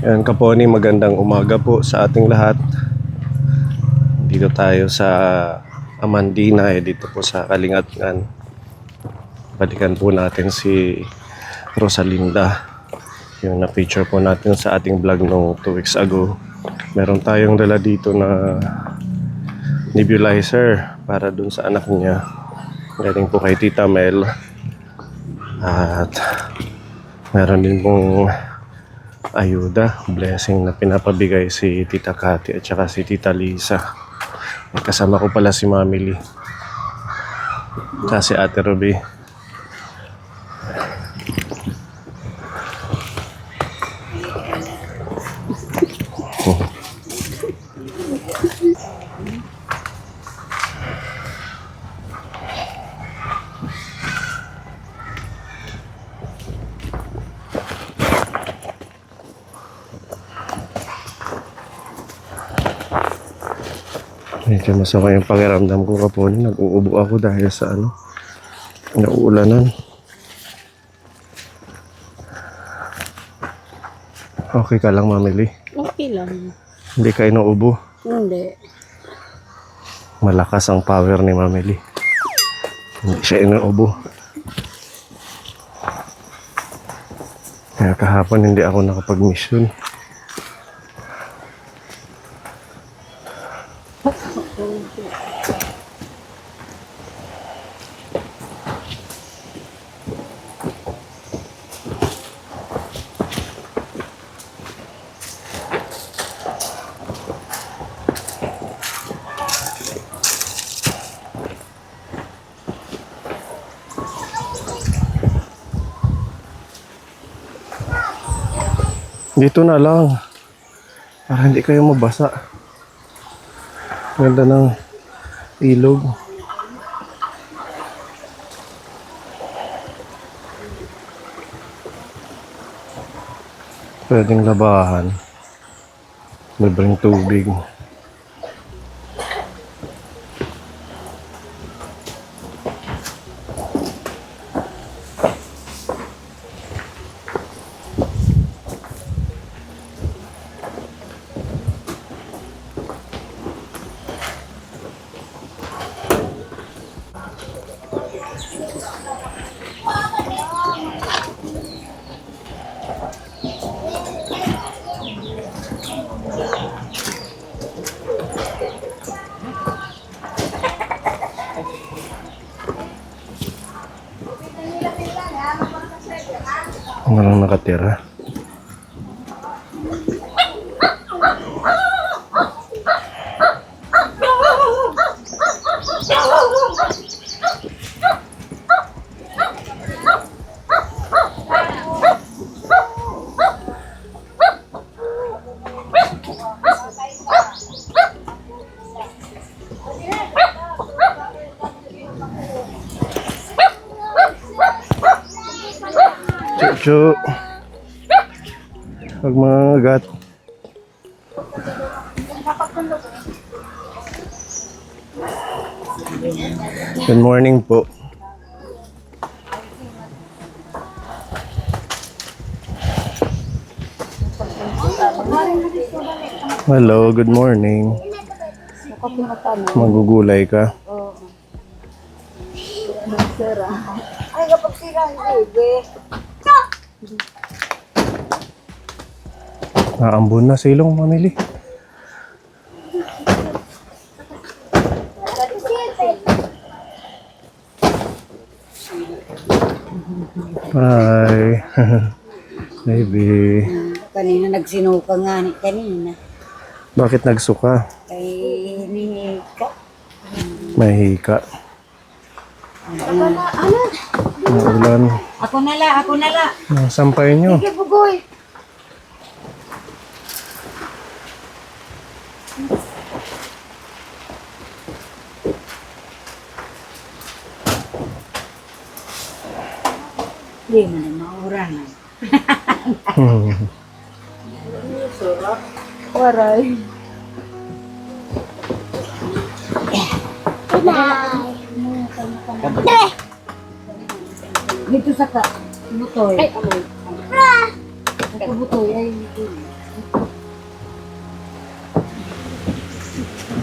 Yan Kaponi, magandang umaga po sa ating lahat. Dito tayo sa Amandina, dito po sa Kalingatngan. Balikan po natin si Rosalinda, yung na-feature po natin sa ating vlog nung 2 weeks ago. Meron tayong dala dito na nebulizer para dun sa anak niya. Galing po kay Tita Mel. At meron din pong ayuda, blessing na pinapabigay si Tita Cathy at saka si Tita Lisa. Kasama ko pala si Mami Lee at si Ate Ruby. Medyo masama yung pakiramdam ko Kaponi. Nag-uubo ako dahil sa nauulanan. Okay ka lang, Mami Lee? Okay lang. Hindi ka inuubo? Hindi. Malakas ang power ni Mami Lee. Hindi siya inuubo. Kaya kahapon hindi ako nakapag-mission. Dito na lang para hindi kayo mabasa. Ganda ng ilog. Pwedeng labahan. Libreng tubig. Ano lang nakatira? Chuchu, huwag mangagat. Good morning po. Hello, good morning. Magugulay ka? Oo. Magsara. Ay, kapag sira ang bebe. Naambon na silong, Mami Lee. Hi. Baby. Kanina nagsinuka nga ni kanina. Bakit nagsuka? Kay hinihika. May hika. Maulan. Ako na la. Sampay nyo. Sige, bugoy. Hindi mo na mauran. Waray. Dito sa butoy. Ay, amoy. Sa butoy ay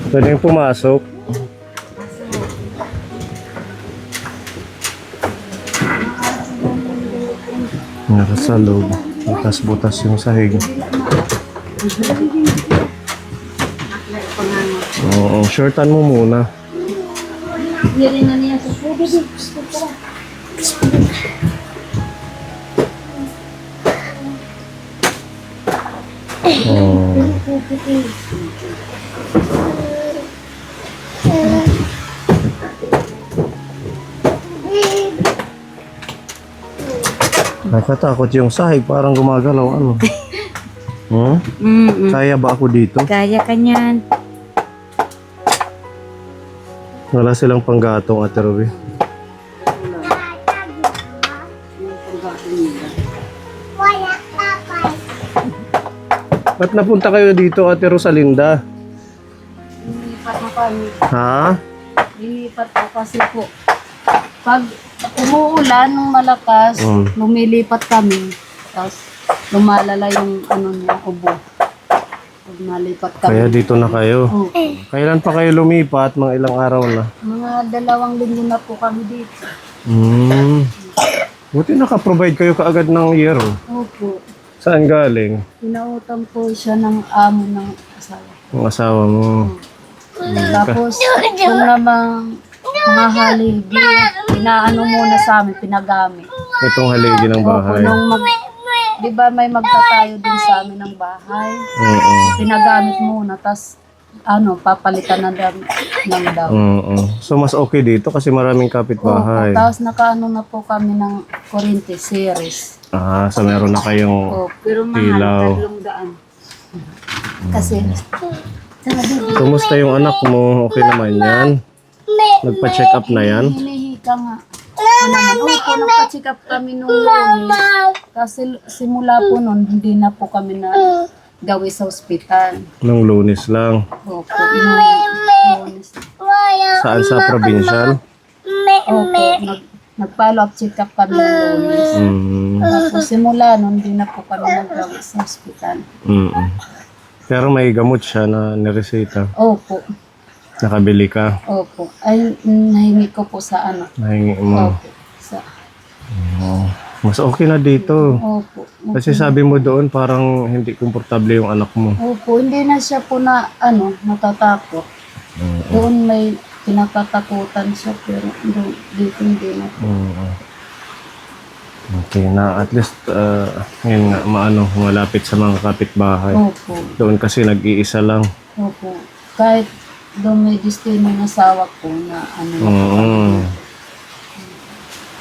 Pwedeng pumasok. Nasa loob. Butas-butas yung sahig. Oo, shortan mo muna. Hindi na niya sa pwede. Oh. Nakatakot yung sahig, parang gumagalaw ano. Hmm? Kaya ba ako dito? Kaya ka niyan. Wala silang panggatong, Ate Ruby. Ba't napunta kayo dito, Ate Rosalinda? Lilipat na kami. Ha? Lilipat po kasi po. Pag umuulan ng malakas, lumilipat kami. Tapos lumalala yung ano niya, ubo. Pag malipat kami. Kaya dito na kayo. Oo. Kailan pa kayo lumipat? Mga ilang araw na? Mga 2 linggo na po kami dito. Buti naka-provide kayo kaagad ng year. Opo. Saan galing? Pinautang po siya ng amo ng asawa. Yung asawa mo. Tapos, kung namang mga haligi, pinaano muna sa amin, pinagamit. Itong haligi ng Opo, bahay. di ba may magtatayo din sa amin ng bahay? Oo. Pinagamit muna, tas papalitan na ng daw. So mas okay dito kasi maraming kapitbahay. Tapos nakaano na po kami ng kurente series. So meron na kayong Pero ilaw. mahal, 300. Kasi, Kumusta yung anak mo? Okay naman yan? Nagpa-check up na yan? hinihika nga. Opo, nagpa-check up kami nung Lunes. Kasi simula po nun, hindi na po kami na gawi sa ospital. Nung Lunes lang. Opo, nung Lunes. Saan sa provincial? Opo, nag-follow up check up kami nung Lunes. Tapos simula nun, hindi na po kami nag-gawi sa ospital. Pero may gamot siya na niresita. Opo, Nakabili ka. opo. Ay, nahingi ko po sa ano. Nahingi mo. Opo, sa, Mas okay na dito. opo. Kasi sabi mo doon parang hindi komportable yung anak mo. Opo, hindi na siya po na natatakot. Doon may pinatatakutan siya pero dito hindi na po. Okay na, at least ngayon nga malapit sa mga kapitbahay. Opo, Doon kasi nag-iisa lang. opo. Kahit doon may destino ng asawa ko na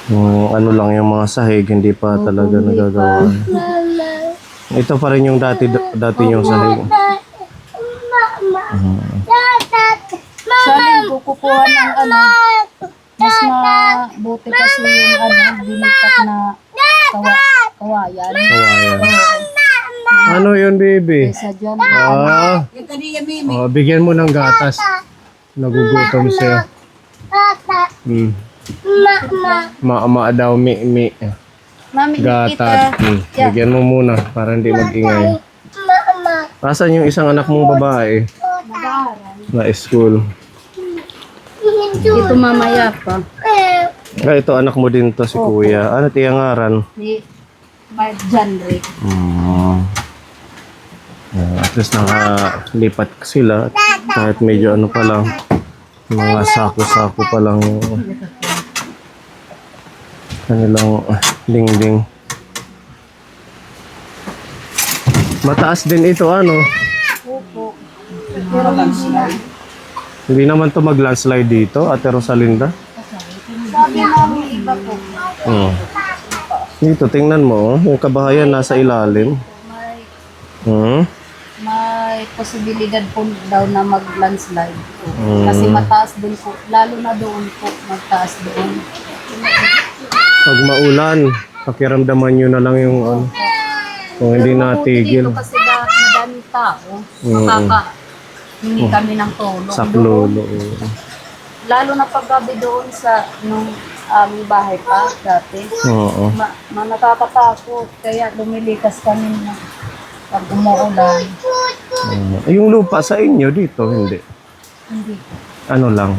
Yung lang yung mga sahig, hindi pa talaga nagagawa. Ito pa rin yung dati yung sahig. Saling ko kukuha ng mas mabuti kasi yung binitak na kawayan. Kawayan. Ano yun, baby? Kaysa dyan, Bigyan mo ng gatas. Nagugutom siya. Mama daw, mi. Mami, Gatas. kita. Bigyan mo muna para hindi mag-ingay. Asan yung isang anak mong babae na school? Ito mamaya pa. Ito anak mo din to si kuya. Ano tiyangaran? Ni Mark Janre. At least nakalipat sila kahit medyo pa lang, mga sako-sako pa lang yung kanilang dingding. Mataas din ito Opo. Pero Hindi naman to mag-landslide dito, Ate Rosalinda. sabi namin iba po. Dito, tingnan mo, yung kabahayan nasa ilalim. May posibilidad po daw na mag-landslide po. Kasi mataas din po. Lalo na doon po, magtaas doon. Pag maulan, pakiramdaman nyo na lang yung kung hindi natigil. Dito kasi madaming tao. Hindi kami ng tulong. Saklolo. Lalo na paggabi doon sa nung aming bahay pa dati. Oo. Nakakatakot. Kaya lumilikas kami na Pag umuulan, Yung lupa sa inyo dito, hindi. hindi. Ano lang?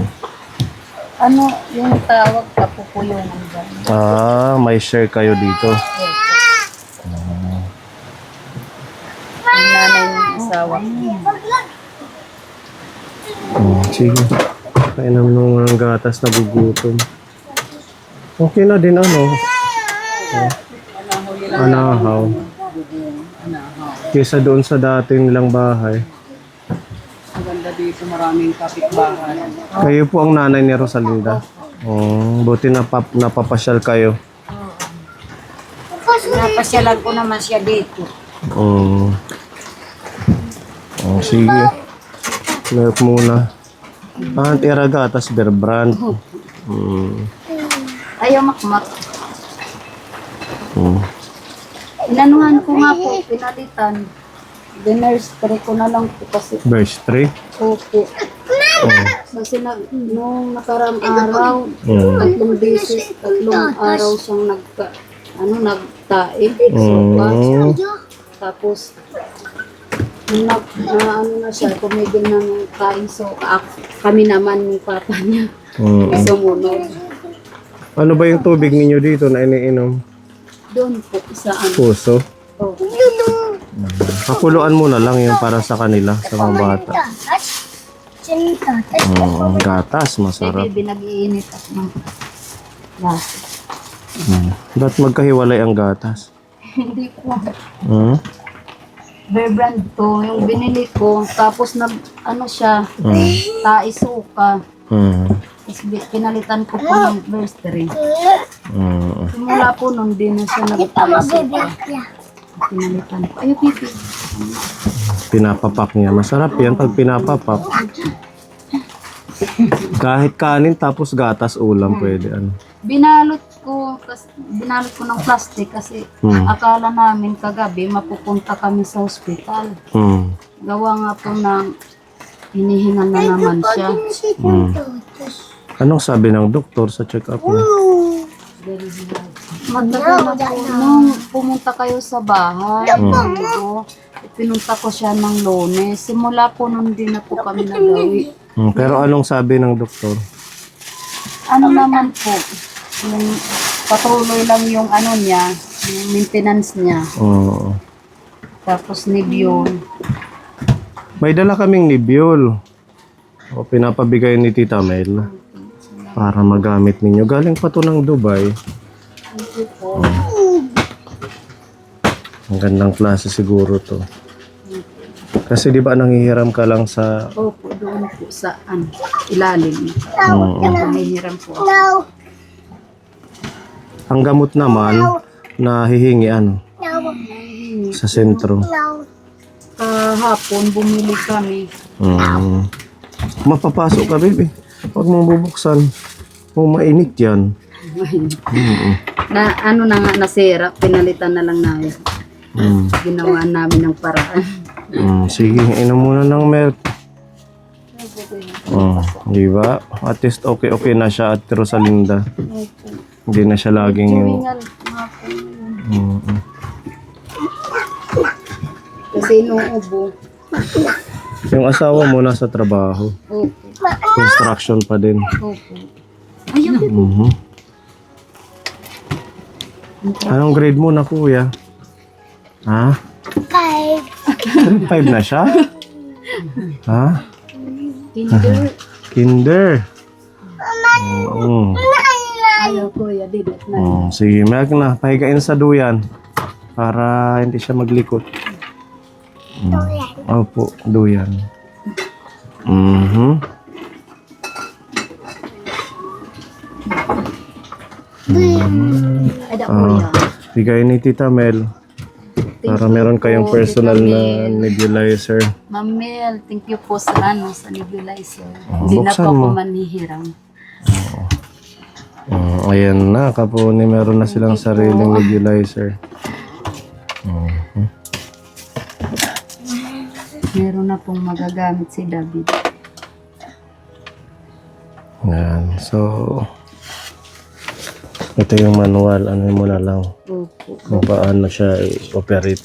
Ano yung tawag kapupuyungan ba? May share kayo dito. Yung nanay ng asawa. Sige. Kainom nung gatas na gugutom. Okay na din ano. Anahaw. Kesa doon sa dati nilang bahay. Maganda dito, maraming kapitbahay. Kayo po ang nanay ni Rosalinda. Buti napapasyal kayo. Napasyalan ko naman siya dito. Sige. Milk muna. Tira gatas, Bear Brand. Ayaw makmak. Inanuhan ko nga po, pinalitan. Dinursery ko na lang po kasi. Verse 3. Opo. Kasi nung nakarang araw, tatlong araw siyang nagtae. Tapos, ano na siya, tumigil ng kain. So, kami naman ng papa niya. Sumunod. Ano ba yung tubig ninyo dito na iniinom? Doon po, sa ano. Puso? Oh. Pakuluan mo na lang yung para sa kanila, sa mga bata. Gatas, masarap. Baby, nag-iinit at ng lasa. Ba't magkahiwalay ang gatas? Hindi po. Bear Brand to, yung binili ko. Tapos ano siya, taisuka. Tapos pinalitan ko po ng nursery. Simula po nun, di na siya nagtaisuka. Pinalitan ko. Ayaw, pipi. Pinapapak niya. Masarap yan pag pinapapak. Kahit kanin tapos gatas ulam pwede. Ano. Binalot ko ng plastic kasi akala namin kagabi mapupunta kami sa ospital. Gawa nga po ng hinihingan na naman siya. Anong sabi ng doktor sa check-up niya? Magdagal na po. Nung pumunta kayo sa bahay, pinunta ko siya ng Lunes. Simula po nun din na po kami nagawi. Pero anong sabi ng doktor? Ano naman po, yung patuloy lang yung ano niya, yung maintenance niya. Tapos Nibion. May dala kaming Nibiol. Pinapabigay ni Tita Mel para magamit ninyo. Galing pa to ng Dubai. Ang gandang klase siguro to. Kasi di ba nangihiram ka lang sa... Opo, doon po sa ilalim. Nangihiram po. Ang gamot naman, nahihingi sa sentro. Kahapon, bumili kami. Mapapasok ka, baby. Huwag mong bubuksan. Kung mainit yan. Na ano na nga, nasira, pinalitan na lang namin. Ginawa namin ng paraan. Sige, inom muna ng milk. Di ba? At least okay na siya at Rosalinda. Hindi na siya laging... Kasi inuubo. Yung asawa mo nasa trabaho. Opo. Construction pa din. Opo. Ayun. Anong grade mo na, kuya? Ha? 5 na siya? Ha? Kinder. Ayaw kuya, dilat na. Sige, Meg na. Pahigain sa duyan. Para hindi siya maglikot. Opo, duyan. Ada kuya. Bigay ni Tita Mel. Para meron kayong personal na nebulizer. Ma'am Mel, thank you po sa sa nebulizer. Hindi na buksan po ako mo. manihiram. Ayan na, kapuni meron na silang sariling nebulizer. Meron na pong magagamit si David. Ayan, so ito yung manual, ano mo na lang Opo. kung paano siya i-operate.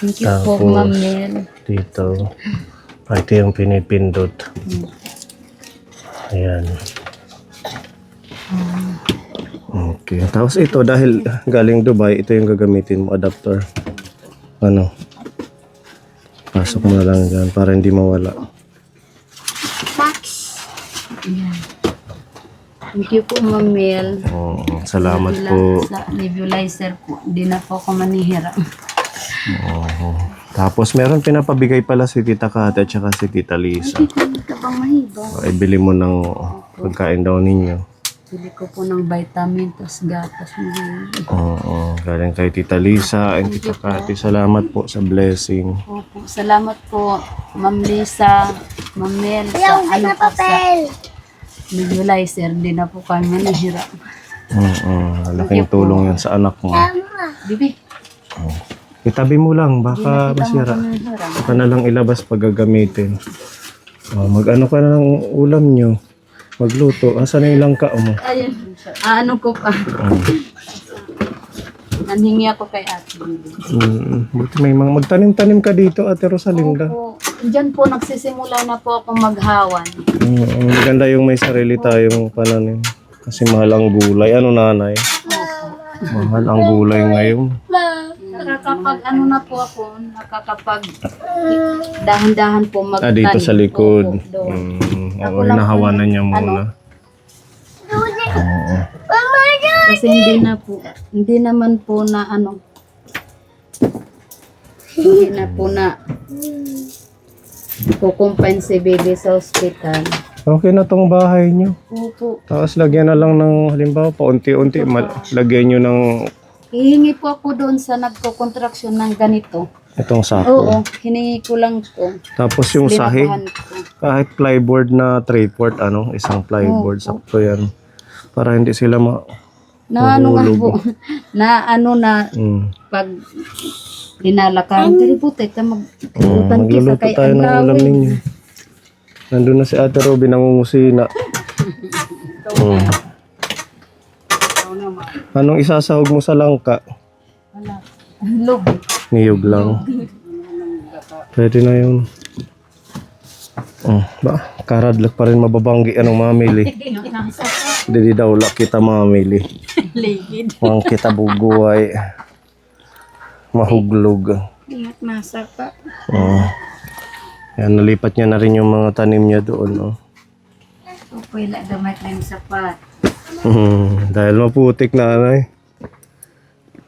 Thank you po, Tapos, Ma'am Mel. dito. Ito yung pinipindot. Ayan. Okay. Tapos ito, dahil galing Dubai, ito yung gagamitin mo, adapter. Ano? Pasok mo na lang dyan para hindi mawala. Ayan. Thank you po, Ma'am Mel. Salamat po. Sa nebulizer po. Hindi na po ako manihira. Tapos meron pinapabigay pala si Tita Kate at saka si Tita Lisa. Hindi ka bang mahiba? Ibili mo ng pagkain daw ninyo. Bili ko po ng vitamin, tas gatas. Oo, galing kay Tita Lisa and Tita Kate. Salamat po sa blessing. Opo, salamat po, Ma'am Lisa, Ma'am Mel, sa ano po sa nebulizer. Hindi na po kami manihira. Malaking tulong yan sa anak mo. Bibi, Itabi mo lang, baka masira. Baka na lang ilabas pag gagamitin. Mag-ano ka na ng ulam nyo. Magluto. Asan na yung langka mo? ayun. Ano ko pa? Nanhingi ako kay Ate Bibi. Buti may mga magtanim-tanim ka dito, Ate Rosalinda. Opo. Diyan po nagsisimula na po ako maghawan. Maganda yung may sarili tayong pananim. Kasi mahal ang gulay. Ano nanay? Mahal ang gulay ngayon. Nakakapag ano na po ako, nakakapag dahan-dahan po magtanim. Dito sa likod. Opo, doon. Oo, nahawanan niya muna. Kasi hindi naman po na ano, hindi na po na kukumpain si baby sa ospital. Okay na tong bahay niyo. Opo. Tapos lagyan na lang ng halimbawa paunti-unti lagyan niyo ng Hihingi po ako doon sa nagko-contraction ng ganito. itong sako. Oo, hiningi ko lang po. Tapos yung sahig, Linabahan ko. kahit plyboard na 3/4 isang plyboard sakto yan. Para hindi sila Na ano nga mahulog. po, na ano na pag linalakan, dali po teka maglulutan kita Magluluto kay tayo ng ulam Andrawi. ninyo. Nandun na si Ate Robin nangungusina. Anong isasahog mo sa langka? Wala. Log. Niyog lang. Pwede na yun. Karadlak pa rin mababanggi anong mamili. Hindi daw lak kita mamili. Ligid. Mang kita buguay. Mahuglog. Ingat nasa pa. Yan, nalipat niya na rin yung mga tanim niya doon. Okay, la gamay na yung sapat. Dahil maputik na anay.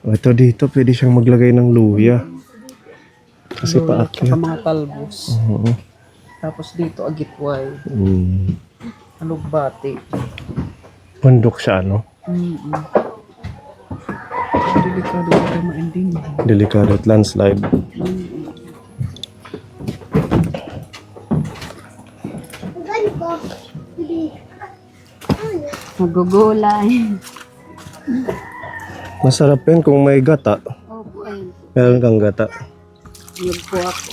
Ito dito, pwede siyang maglagay ng luya. Kasi Saka paakyat. mga talbos. Tapos dito agitway. Alugbati. Bundok siya, no? Delikado ka ma-ending. Delikado at landslide. Magugulay. Masarap yun kung may gata. Opo, ayun. Meron kang gata. Yun po ako.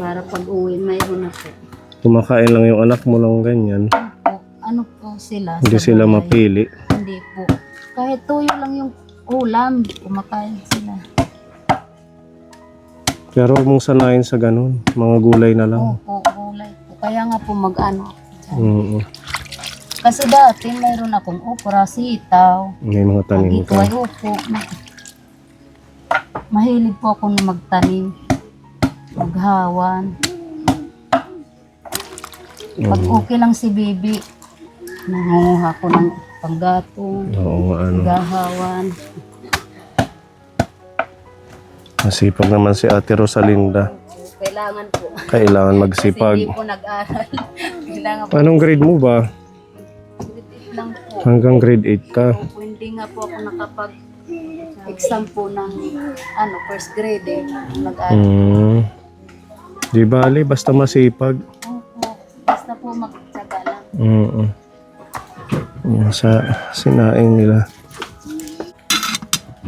Para pag uwi, mayroon na po. Kumakain lang yung anak mo ng ganyan. Ano po sila? Hindi sa sila bahay? mapili. Hindi po. Kahit tuyo lang yung ulam, kumakain sila. Pero huwag mong sanayin sa ganun. Mga gulay na lang. Opo, gulay po. Kaya nga po mag-ano. Kasi dati mayroon akong okra, sitaw. May mga tanim Ito ay ka. upo. Mahilig po ako na magtanim. Maghawan. Pag okay lang si baby, nangunguha ko ng panggatong, Oo nga ano. gahawan. Masipag naman si Ate Rosalinda. Kailangan po. Kailangan Kasi magsipag. hindi po nag-aral. Kailangan po. Anong grade mo ba? Grade 8 lang po. Hanggang grade 8 ka. Opo, hindi nga po ako nakapag-exam po ng first grade eh. Nag-aral. Di bali, basta masipag. Opo. Basta po magtsaga lang. Yan sa sinaing nila.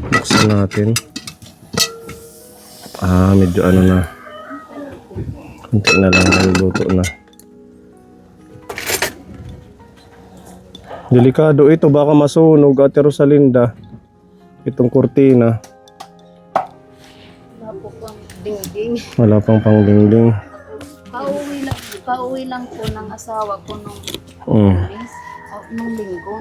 Buksan natin. Medyo ano na. Kunti na lang naluluto na. Delikado ito, baka masunog, Ate Rosalinda. Itong kurtina. Wala po pang dingding. Wala pang pangdingding. Pauwi lang po ng asawa ko nung Mm. Lunes, nung linggo.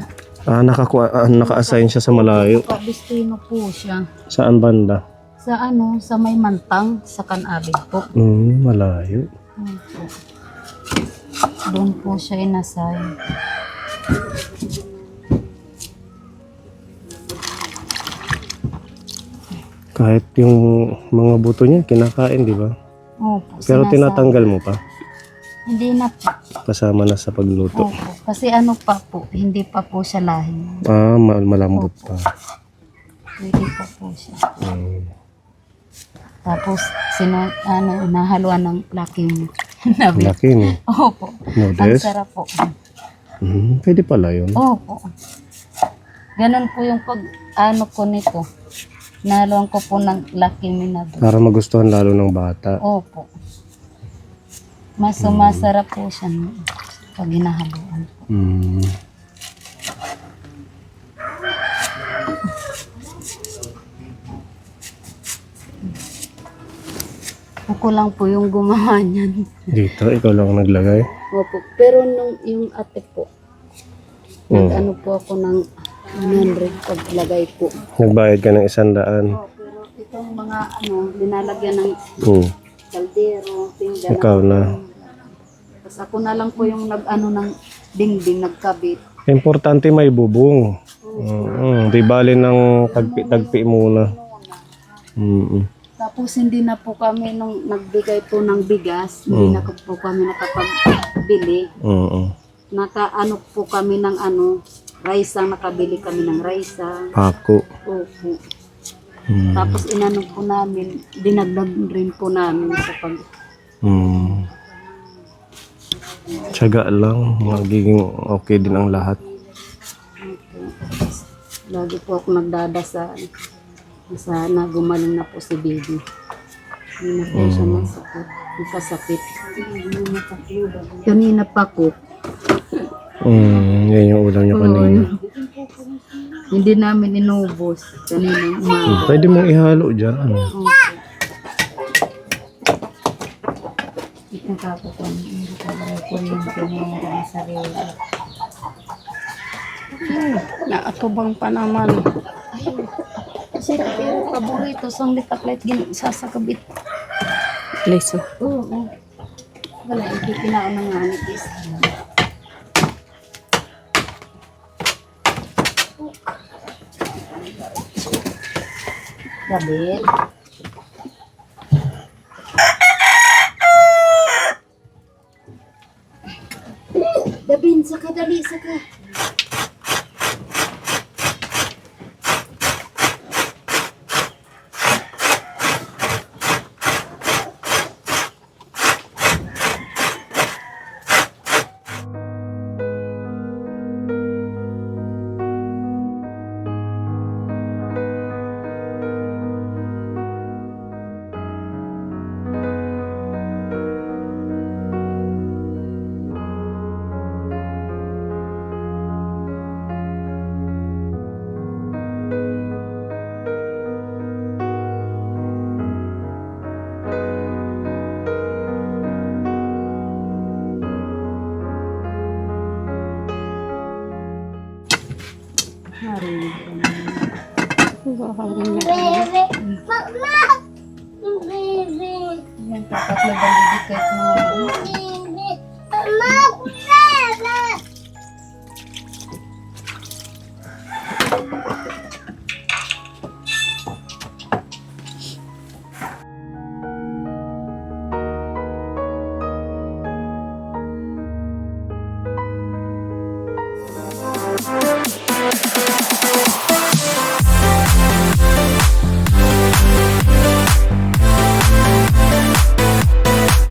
Naka-assign siya sa malayo. Destino po siya. Saan banda? Sa sa may Mantang, sa Canabig po. Malayo. Opo. Doon po siya inasay. Kahit yung mga buto niya, kinakain, di ba? Opo. Pero sinasay. tinatanggal mo pa. Hindi na po. Kasama na sa pagluto. Opo. Kasi ano pa po, hindi pa po siya lahi. Malambot pa. Pwede pa po siya. Mm. Tapos, nahaluan ng laking nabi. Laki, no? Opo. Ang Noodles? sarap po. Pwede pala yun. Opo. Ganun po yung ko nito. Nahaluan ko po ng laking minabi. Para magustuhan lalo ng bata. Opo. Mas sumasarap po siya pag hinahaluan. Mm. Ako lang po yung gumawa niyan. Dito, ikaw lang naglagay. Opo. Pero yung ate po, nag-ano po ako ng 100 paglagay po. Nagbayad ka ng 100. Pero itong mga linalagyan ng Mm. kaldero, tinggal. Ikaw na. Tapos ako na lang po yung ng dingding, nagkabit. Importante may bubong. Di bali ng tagpi muna. Tapos hindi na po kami nung nagbigay po ng bigas, hindi na po kami nakapagbili. Nakaano po kami ng raisa, nakabili kami ng raisa. Pako. Opo. Tapos inano po namin, dinagdag rin po namin sa pag... Tiyaga lang. Magiging okay din ang lahat. Lagi po ako nagdadasal. Sana gumaling na po si baby. Hindi na po siya masakit. Nagkasakit. Kanina pa ko. Yan yung ulam niyo kanina. Hindi namin inubos. Kanina umaga. Pwede mong ihalo dyan. Ikakapon. Hindi ka ko yung pinira sa sarili. Naatubang pa naman. Kasi pero paborito sa litaklet sasakabit. Leso. Oo. Wala, ipipinao ng anikis. Kabit. Dabin, saka dali, saka. Yan, tatlo bandidikit mo.